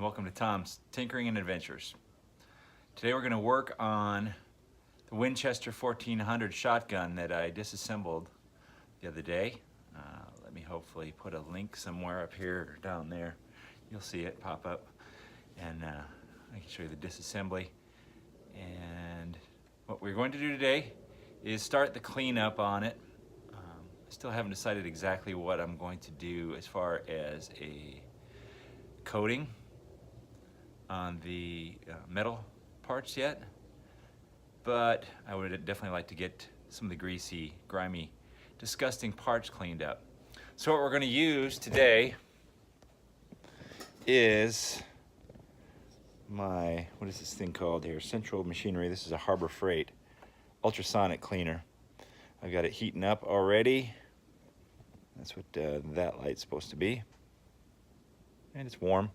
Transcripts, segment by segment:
and welcome to Tom's Tinkering and Adventures. Today we're going to work on the Winchester 1400 shotgun that I disassembled the other day. Let me hopefully put a link somewhere up here or down there. You'll see it pop up, and I can show you the disassembly. And what we're going to do today is start the cleanup on it. I still haven't decided exactly what I'm going to do as far as a coating on the metal parts yet, but I would definitely like to get some of the greasy, grimy, disgusting parts cleaned up. So what we're going to use today is my, what is this thing called here? Central Machinery. This is a Harbor Freight ultrasonic cleaner. I've got it heating up already. That's what that light's supposed to be. And it's warm.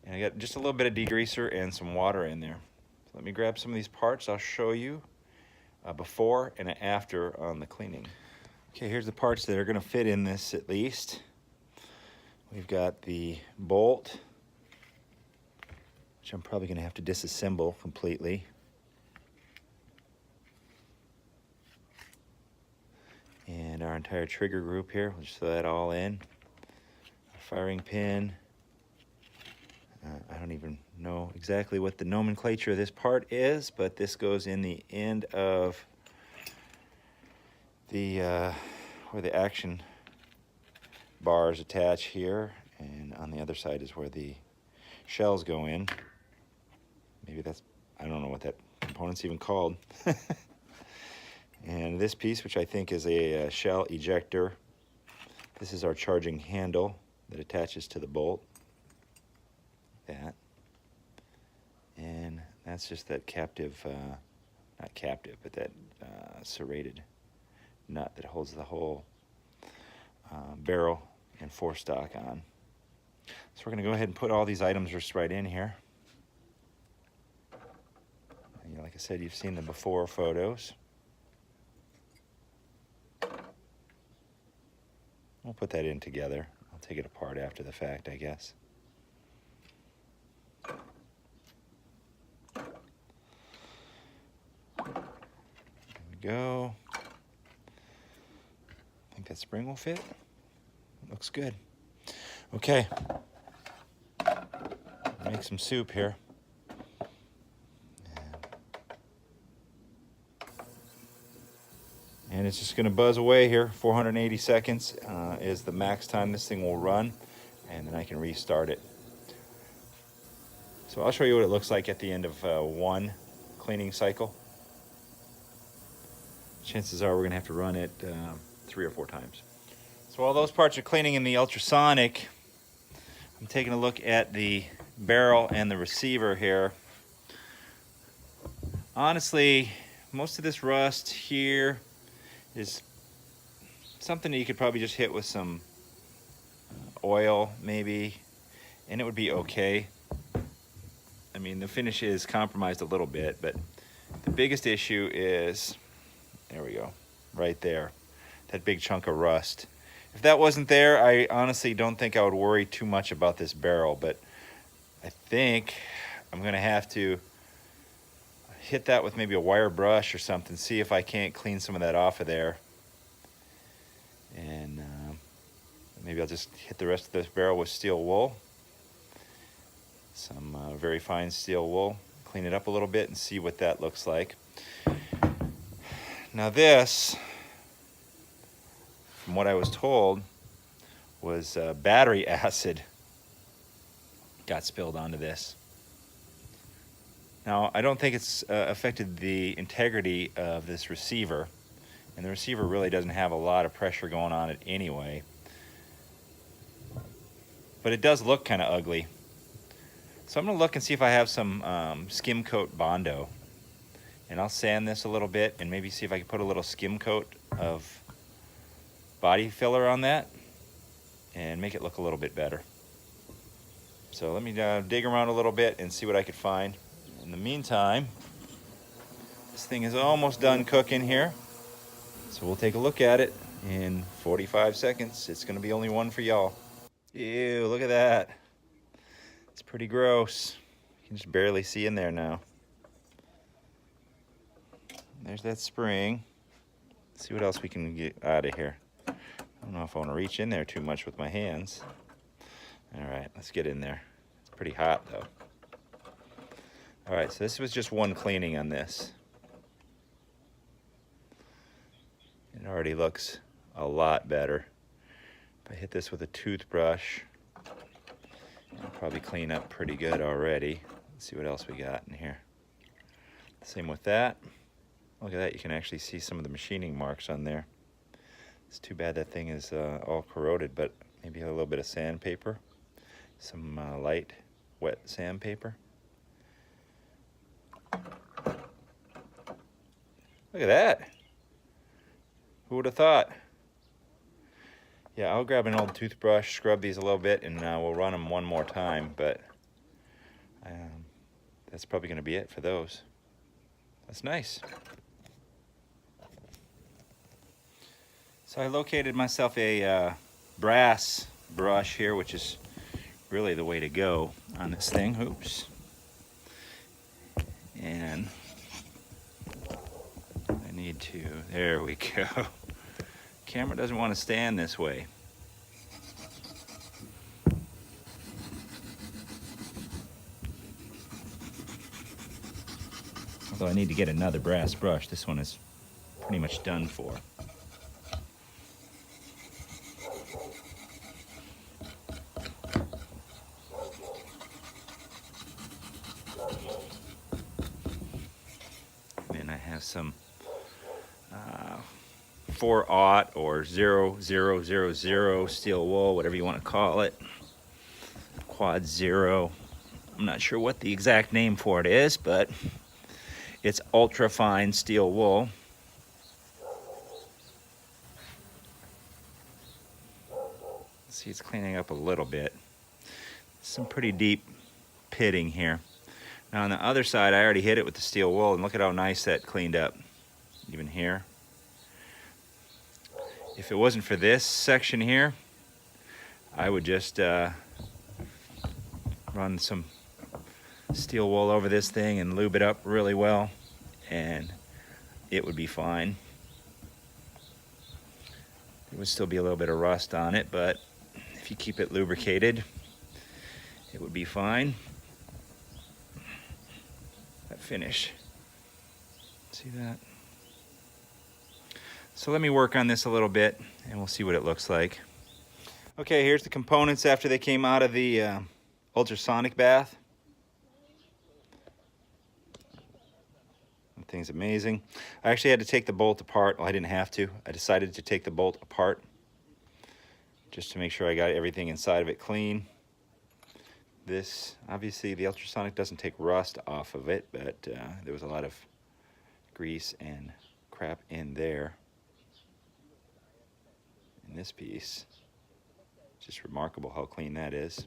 And I got just a little bit of degreaser and some water in there. So let me grab some of these parts. I'll show you before and after on the cleaning. Okay, here's the parts that are going to fit in this at least. We've got the bolt, which I'm probably going to have to disassemble completely. And our entire trigger group here, we'll just throw that all in. Firing pin. I don't even know exactly what the nomenclature of this part is, but this goes in the end of the where the action bars attach here, and on the other side is where the shells go in. Maybe that's, I don't know what that component's even called. And this piece, which I think is a shell ejector, this is our charging handle that attaches to the bolt. That. And that's just that captive, not captive, but that serrated nut that holds the whole barrel and forestock on. So we're going to go ahead and put all these items just right in here. And like I said, you've seen the before photos. We'll put that in together. I'll take it apart after the fact, I guess. There we go. I think that spring will fit. Looks good. Okay. Make some soup here. And it's just going to buzz away here. 480 seconds is the max time this thing will run, and then I can restart it. So I'll show you what it looks like at the end of one cleaning cycle. Chances are we're going to have to run it 3 or 4 times. So while those parts are cleaning in the ultrasonic, I'm taking a look at the barrel and the receiver here. Honestly, most of this rust here is something that you could probably just hit with some oil maybe, and it would be okay. I mean, the finish is compromised a little bit, but the biggest issue is, there we go, right there, that big chunk of rust. If that wasn't there, I honestly don't think I would worry too much about this barrel, but I think I'm gonna have to hit that with maybe a wire brush or something, see if I can't clean some of that off of there. And maybe I'll just hit the rest of this barrel with steel wool. Some very fine steel wool. Clean it up a little bit and see what that looks like. Now this, from what I was told, was battery acid got spilled onto this. Now, I don't think it's affected the integrity of this receiver, and the receiver really doesn't have a lot of pressure going on it anyway. But it does look kind of ugly. So I'm going to look and see if I have some skim coat Bondo. And I'll sand this a little bit and maybe see if I can put a little skim coat of body filler on that and make it look a little bit better. So let me dig around a little bit and see what I could find. In the meantime, this thing is almost done cooking here. So we'll take a look at it in 45 seconds. It's going to be only one for y'all. Ew, look at that. It's pretty gross. You can just barely see in there now. There's that spring. Let's see what else we can get out of here. I don't know if I want to reach in there too much with my hands. All right, let's get in there. It's pretty hot though. All right, so this was just one cleaning on this. It already looks a lot better. If I hit this with a toothbrush, it'll probably clean up pretty good already. Let's see what else we got in here. Same with that. Look at that, you can actually see some of the machining marks on there. It's too bad that thing is all corroded, but maybe a little bit of sandpaper. Some light, wet sandpaper. Look at that. Who would have thought? Yeah, I'll grab an old toothbrush, scrub these a little bit, and we'll run them one more time, but that's probably going to be it for those. That's nice. So I located myself a brass brush here, which is really the way to go on this thing. Oops. And I need to, there we go. Camera doesn't want to stand this way. Although I need to get another brass brush. This one is pretty much done for. And I have some 4/0 or 0000 steel wool, whatever you want to call it. Quad 0. I'm not sure what the exact name for it is, but it's ultra fine steel wool. See, it's cleaning up a little bit. Some pretty deep pitting here. Now on the other side, I already hit it with the steel wool, and look at how nice that cleaned up. Even here. If it wasn't for this section here, I would just run some steel wool over this thing and lube it up really well, and it would be fine. There would still be a little bit of rust on it, but if you keep it lubricated, it would be fine. That finish. See that? So let me work on this a little bit and we'll see what it looks like. Okay, here's the components after they came out of the ultrasonic bath. That thing's amazing. I actually had to take the bolt apart. Well, I didn't have to. I decided to take the bolt apart just to make sure I got everything inside of it clean. This, obviously the ultrasonic doesn't take rust off of it, but there was a lot of grease and crap in there. In this piece, just remarkable how clean that is.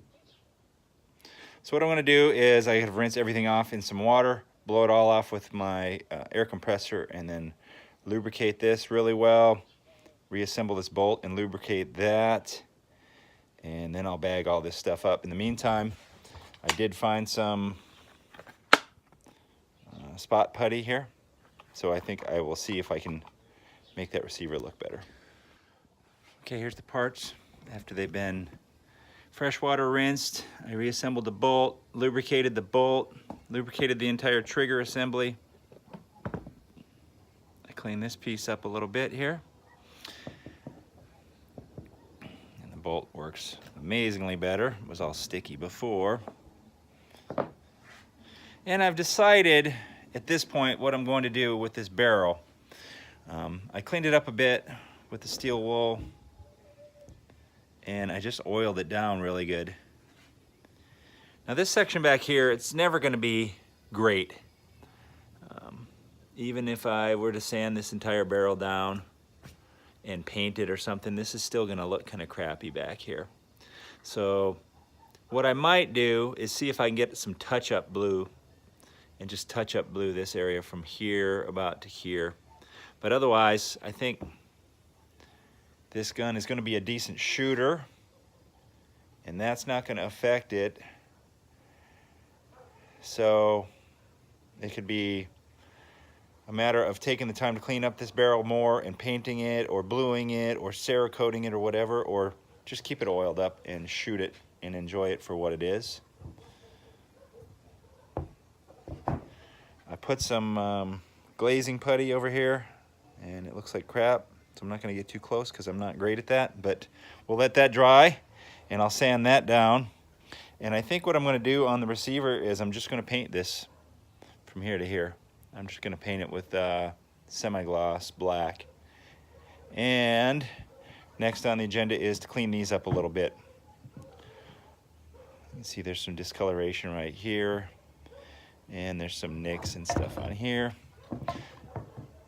So what I'm going to do is I have rinsed everything off in some water, blow it all off with my air compressor, and then lubricate this really well, reassemble this bolt and lubricate that, and then I'll bag all this stuff up. In the meantime, I did find some spot putty here, so I think I will see if I can make that receiver look better. Okay, here's the parts after they've been freshwater rinsed. I reassembled the bolt, lubricated the entire trigger assembly. I cleaned this piece up a little bit here. And the bolt works amazingly better. It was all sticky before. And I've decided at this point what I'm going to do with this barrel. I cleaned it up a bit with the steel wool, and I just oiled it down really good. Now this section back here, it's never going to be great. Even if I were to sand this entire barrel down and paint it or something, this is still going to look kind of crappy back here. So what I might do is see if I can get some touch-up blue and just touch-up blue this area from here about to here. But otherwise, I think this gun is going to be a decent shooter, and that's not going to affect it So it could be a matter of taking the time to clean up this barrel more and painting it or bluing it or Cerakoting it or whatever, or just keep it oiled up and shoot it and enjoy it for what it is. I put some glazing putty over here and it looks like crap, so I'm not going to get too close because I'm not great at that, but we'll let that dry and I'll sand that down. And I think what I'm going to do on the receiver is I'm just going to paint this from here to here. I'm just going to paint it with semi-gloss black. And next on the agenda is to clean these up a little bit. You can see there's some discoloration right here, and there's some nicks and stuff on here.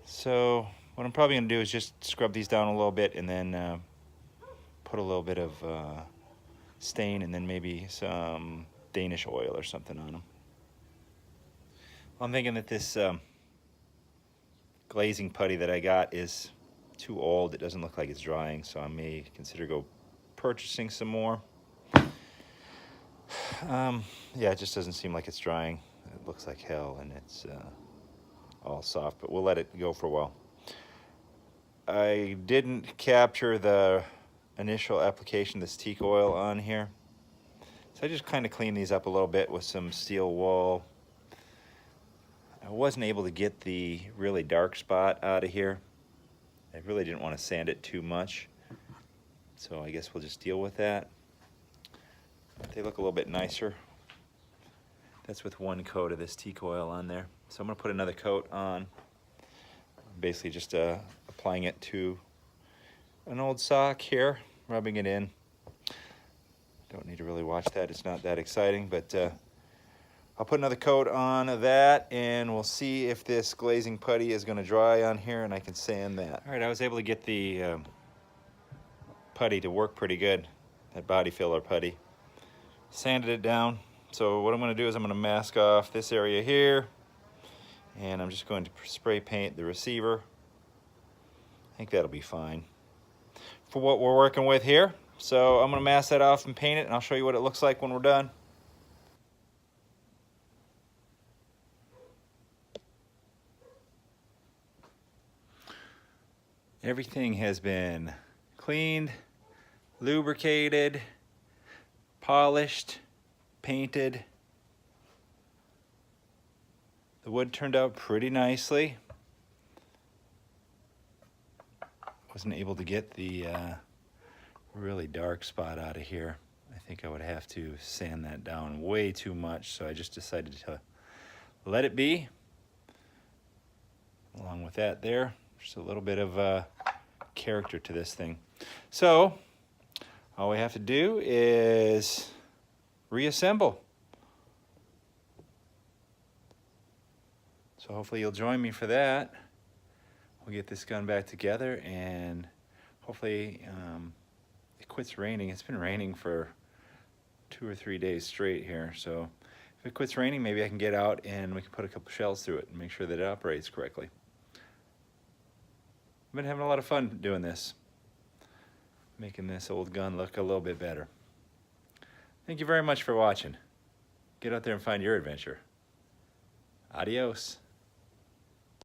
So what I'm probably going to do is just scrub these down a little bit and then put a little bit of stain and then maybe some Danish oil or something on them. I'm thinking that this glazing putty that I got is too old. It doesn't look like it's drying, so I may consider purchasing some more. Yeah, it just doesn't seem like it's drying. It looks like hell and it's all soft, but we'll let it go for a while. I didn't capture the initial application of this teak oil on here, so I just kind of cleaned these up a little bit with some steel wool. I wasn't able to get the really dark spot out of here. I really didn't want to sand it too much, so I guess we'll just deal with that. They look a little bit nicer. That's with one coat of this teak oil on there. So I'm going to put another coat on, basically just applying it to an old sock here, rubbing it in. Don't need to really watch that, it's not that exciting, but I'll put another coat on of that and we'll see if this glazing putty is going to dry on here and I can sand that. All right, I was able to get the putty to work pretty good, that body filler putty. Sanded it down. So what I'm going to do is I'm going to mask off this area here and I'm just going to spray paint the receiver. I think that'll be fine for what we're working with here. So I'm going to mask that off and paint it and I'll show you what it looks like when we're done. Everything has been cleaned, lubricated, polished, painted. The wood turned out pretty nicely. Wasn't able to get the really dark spot out of here. I think I would have to sand that down way too much, so I just decided to let it be. Along with that there, just a little bit of character to this thing. So all we have to do is reassemble. So hopefully you'll join me for that. We'll get this gun back together and hopefully it quits raining. It's been raining for 2 or 3 days straight here. So if it quits raining, maybe I can get out and we can put a couple shells through it and make sure that it operates correctly. I've been having a lot of fun doing this, making this old gun look a little bit better. Thank you very much for watching. Get out there and find your adventure. Adios.